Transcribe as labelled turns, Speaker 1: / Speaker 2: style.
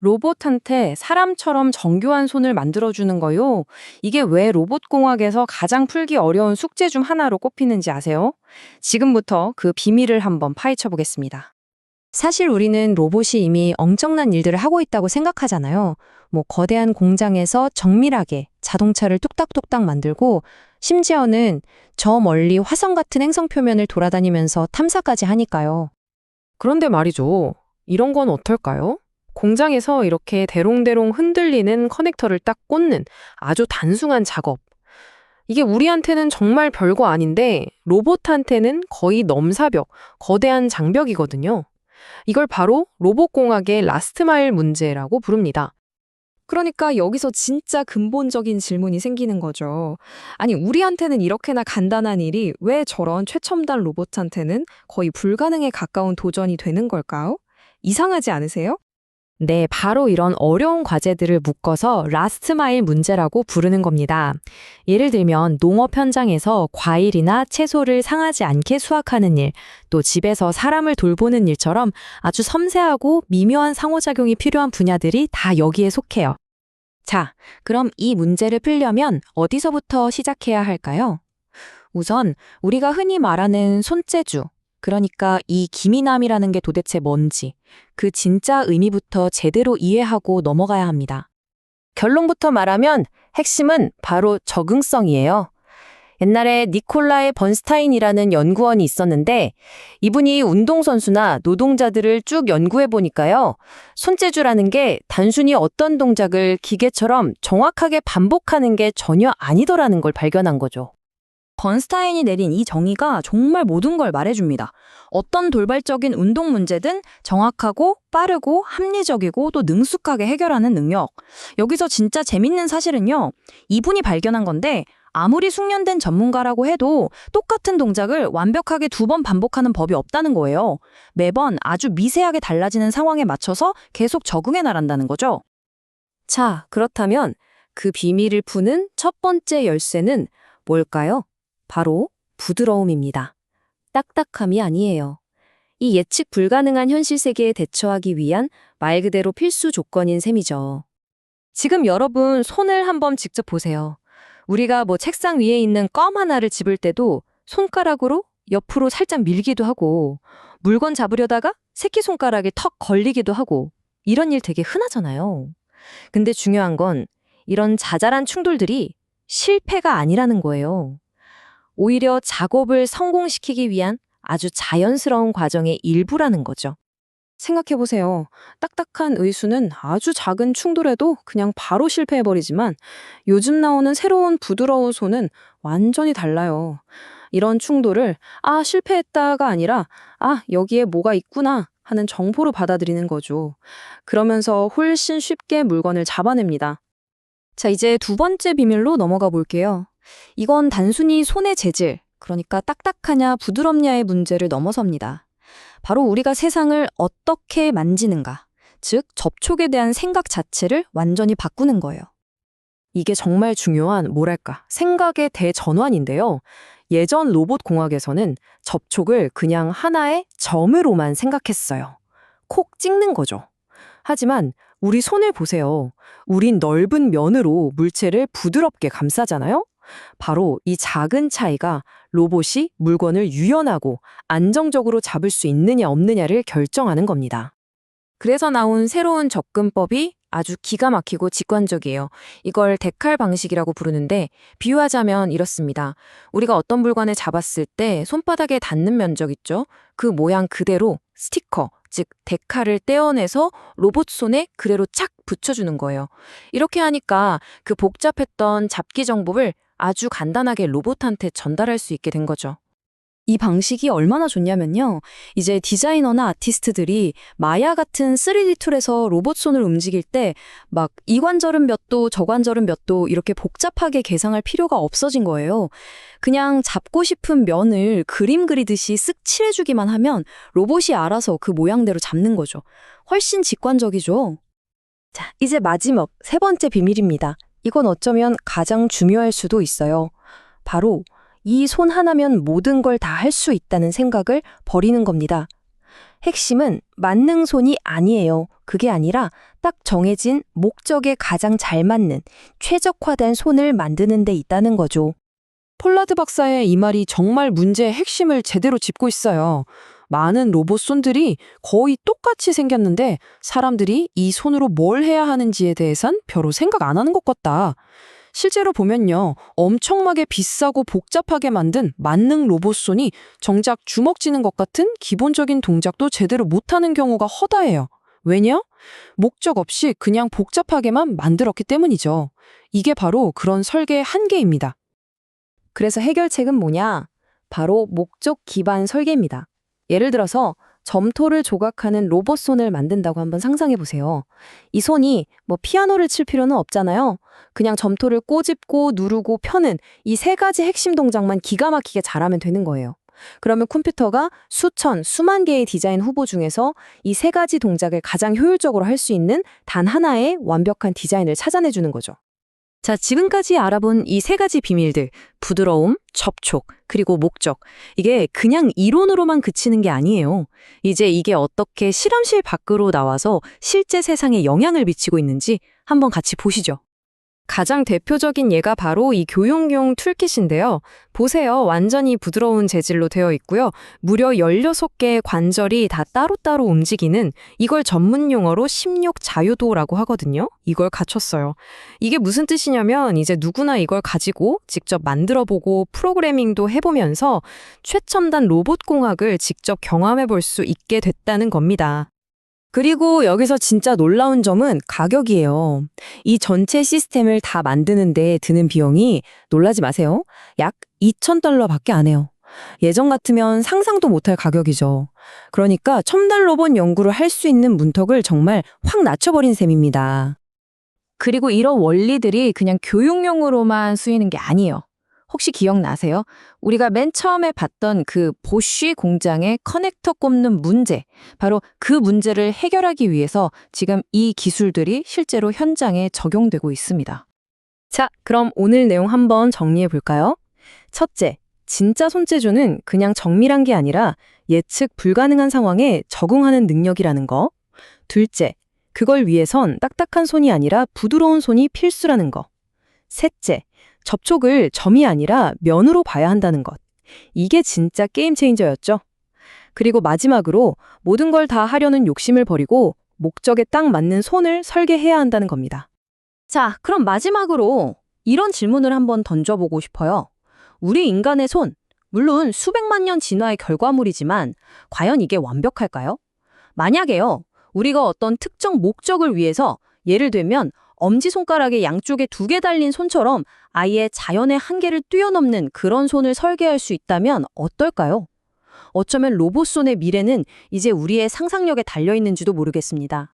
Speaker 1: 로봇한테 사람처럼 정교한 손을 만들어주는 거요. 이게 왜 로봇공학에서 가장 풀기 어려운 숙제 중 하나로 꼽히는지 아세요? 지금부터 그 비밀을 한번 파헤쳐 보겠습니다.
Speaker 2: 사실 우리는 로봇이 이미 엄청난 일들을 하고 있다고 생각하잖아요. 거대한 공장에서 정밀하게 자동차를 뚝딱뚝딱 만들고 심지어는 저 멀리 화성 같은 행성 표면을 돌아다니면서 탐사까지 하니까요.
Speaker 1: 그런데 말이죠. 이런 건 어떨까요? 공장에서 이렇게 대롱대롱 흔들리는 커넥터를 딱 꽂는 아주 단순한 작업. 이게 우리한테는 정말 별거 아닌데 로봇한테는 거의 넘사벽, 거대한 장벽이거든요. 이걸 바로 로봇공학의 라스트 마일 문제라고 부릅니다.
Speaker 3: 그러니까 여기서 진짜 근본적인 질문이 생기는 거죠. 아니, 우리한테는 이렇게나 간단한 일이 왜 저런 최첨단 로봇한테는 거의 불가능에 가까운 도전이 되는 걸까요? 이상하지 않으세요?
Speaker 2: 네, 바로 이런 어려운 과제들을 묶어서 라스트 마일 문제라고 부르는 겁니다. 예를 들면 농업 현장에서 과일이나 채소를 상하지 않게 수확하는 일, 또 집에서 사람을 돌보는 일처럼 아주 섬세하고 미묘한 상호작용이 필요한 분야들이 다 여기에 속해요. 자, 그럼 이 문제를 풀려면 어디서부터 시작해야 할까요? 우선 우리가 흔히 말하는 손재주, 그러니까 이 기미남이라는 게 도대체 뭔지, 그 진짜 의미부터 제대로 이해하고 넘어가야 합니다. 결론부터 말하면 핵심은 바로 적응성이에요. 옛날에 니콜라이 번스타인이라는 연구원이 있었는데 이분이 운동선수나 노동자들을 쭉 연구해 보니까요. 손재주라는 게 단순히 어떤 동작을 기계처럼 정확하게 반복하는 게 전혀 아니더라는 걸 발견한 거죠.
Speaker 3: 번스타인이 내린 이 정의가 정말 모든 걸 말해줍니다. 어떤 돌발적인 운동 문제든 정확하고 빠르고 합리적이고 또 능숙하게 해결하는 능력. 여기서 진짜 재밌는 사실은요. 이분이 발견한 건데 아무리 숙련된 전문가라고 해도 똑같은 동작을 완벽하게 2번 반복하는 법이 없다는 거예요. 매번 아주 미세하게 달라지는 상황에 맞춰서 계속 적응해 나간다는 거죠.
Speaker 2: 자, 그렇다면 그 비밀을 푸는 첫 번째 열쇠는 뭘까요? 바로 부드러움입니다. 딱딱함이 아니에요. 이 예측 불가능한 현실 세계에 대처하기 위한 말 그대로 필수 조건인 셈이죠. 지금 여러분 손을 한번 직접 보세요. 우리가 책상 위에 있는 껌 하나를 집을 때도 손가락으로 옆으로 살짝 밀기도 하고 물건 잡으려다가 새끼손가락에 턱 걸리기도 하고 이런 일 되게 흔하잖아요. 근데 중요한 건 이런 자잘한 충돌들이 실패가 아니라는 거예요. 오히려 작업을 성공시키기 위한 아주 자연스러운 과정의 일부라는 거죠.
Speaker 1: 생각해보세요. 딱딱한 의수는 아주 작은 충돌에도 그냥 바로 실패해버리지만 요즘 나오는 새로운 부드러운 손은 완전히 달라요. 이런 충돌을 실패했다가 아니라 여기에 뭐가 있구나 하는 정보로 받아들이는 거죠. 그러면서 훨씬 쉽게 물건을 잡아냅니다.
Speaker 3: 자, 이제 두 번째 비밀로 넘어가 볼게요. 이건 단순히 손의 재질, 그러니까 딱딱하냐 부드럽냐의 문제를 넘어섭니다. 바로 우리가 세상을 어떻게 만지는가, 즉 접촉에 대한 생각 자체를 완전히 바꾸는 거예요.
Speaker 1: 이게 정말 중요한 생각의 대전환인데요. 예전 로봇 공학에서는 접촉을 그냥 하나의 점으로만 생각했어요. 콕 찍는 거죠. 하지만 우리 손을 보세요. 우린 넓은 면으로 물체를 부드럽게 감싸잖아요. 바로 이 작은 차이가 로봇이 물건을 유연하고 안정적으로 잡을 수 있느냐 없느냐를 결정하는 겁니다. 그래서 나온 새로운 접근법이 아주 기가 막히고 직관적이에요. 이걸 데칼 방식이라고 부르는데 비유하자면 이렇습니다. 우리가 어떤 물건을 잡았을 때 손바닥에 닿는 면적 있죠? 그 모양 그대로 스티커, 즉 데칼을 떼어내서 로봇 손에 그대로 착 붙여주는 거예요. 이렇게 하니까 그 복잡했던 잡기 정보를 아주 간단하게 로봇한테 전달할 수 있게 된 거죠.
Speaker 3: 이 방식이 얼마나 좋냐면요. 이제 디자이너나 아티스트들이 마야 같은 3D 툴에서 로봇 손을 움직일 때 막 이 관절은 몇 도, 저 관절은 몇 도 이렇게 복잡하게 계상할 필요가 없어진 거예요. 그냥 잡고 싶은 면을 그림 그리듯이 쓱 칠해주기만 하면 로봇이 알아서 그 모양대로 잡는 거죠. 훨씬 직관적이죠.
Speaker 2: 자, 이제 마지막 세 번째 비밀입니다. 이건 어쩌면 가장 중요할 수도 있어요. 바로 이 손 하나면 모든 걸 다 할 수 있다는 생각을 버리는 겁니다.
Speaker 1: 핵심은 만능손이 아니에요. 그게 아니라 딱 정해진 목적에 가장 잘 맞는 최적화된 손을 만드는 데 있다는 거죠.
Speaker 2: 폴라드 박사의 이 말이 정말 문제의 핵심을 제대로 짚고 있어요. 많은 로봇 손들이 거의 똑같이 생겼는데 사람들이 이 손으로 뭘 해야 하는지에 대해선 별로 생각 안 하는 것 같다. 실제로 보면요, 엄청나게 비싸고 복잡하게 만든 만능 로봇 손이 정작 주먹 쥐는 것 같은 기본적인 동작도 제대로 못하는 경우가 허다해요. 왜냐? 목적 없이 그냥 복잡하게만 만들었기 때문이죠. 이게 바로 그런 설계의 한계입니다.
Speaker 1: 그래서 해결책은 뭐냐? 바로 목적 기반 설계입니다. 예를 들어서 점토를 조각하는 로봇 손을 만든다고 한번 상상해 보세요. 이 손이 피아노를 칠 필요는 없잖아요. 그냥 점토를 꼬집고 누르고 펴는 이 세 가지 핵심 동작만 기가 막히게 잘하면 되는 거예요. 그러면 컴퓨터가 수천, 수만 개의 디자인 후보 중에서 이 세 가지 동작을 가장 효율적으로 할 수 있는 단 하나의 완벽한 디자인을 찾아내 주는 거죠.
Speaker 3: 자, 지금까지 알아본 이 세 가지 비밀들, 부드러움, 접촉, 그리고 목적. 이게 그냥 이론으로만 그치는 게 아니에요. 이제 이게 어떻게 실험실 밖으로 나와서 실제 세상에 영향을 미치고 있는지 한번 같이 보시죠.
Speaker 2: 가장 대표적인 예가 바로 이 교육용 툴킷인데요. 보세요. 완전히 부드러운 재질로 되어 있고요. 무려 16개의 관절이 다 따로따로 움직이는 이걸 전문 용어로 심력 자유도라고 하거든요. 이걸 갖췄어요. 이게 무슨 뜻이냐면 이제 누구나 이걸 가지고 직접 만들어보고 프로그래밍도 해보면서 최첨단 로봇 공학을 직접 경험해 볼 수 있게 됐다는 겁니다.
Speaker 1: 그리고 여기서 진짜 놀라운 점은 가격이에요. 이 전체 시스템을 다 만드는데 드는 비용이 놀라지 마세요. 약 $2,000밖에 안 해요. 예전 같으면 상상도 못할 가격이죠. 그러니까 첨단 로봇 연구를 할 수 있는 문턱을 정말 확 낮춰버린 셈입니다.
Speaker 3: 그리고 이런 원리들이 그냥 교육용으로만 쓰이는 게 아니에요. 혹시 기억나세요? 우리가 맨 처음에 봤던 그 보쉬 공장의 커넥터 꼽는 문제, 바로 그 문제를 해결하기 위해서 지금 이 기술들이 실제로 현장에 적용되고 있습니다.
Speaker 1: 자, 그럼 오늘 내용 한번 정리해 볼까요? 첫째, 진짜 손재주는 그냥 정밀한 게 아니라 예측 불가능한 상황에 적응하는 능력이라는 거. 둘째, 그걸 위해선 딱딱한 손이 아니라 부드러운 손이 필수라는 거. 셋째, 접촉을 점이 아니라 면으로 봐야 한다는 것. 이게 진짜 게임 체인저였죠. 그리고 마지막으로 모든 걸 다 하려는 욕심을 버리고 목적에 딱 맞는 손을 설계해야 한다는 겁니다.
Speaker 3: 자, 그럼 마지막으로 이런 질문을 한번 던져보고 싶어요. 우리 인간의 손, 물론 수백만 년 진화의 결과물이지만 과연 이게 완벽할까요? 만약에요, 우리가 어떤 특정 목적을 위해서 예를 들면 엄지손가락의 양쪽에 2개 달린 손처럼 아예 자연의 한계를 뛰어넘는 그런 손을 설계할 수 있다면 어떨까요? 어쩌면 로봇손의 미래는 이제 우리의 상상력에 달려있는지도 모르겠습니다.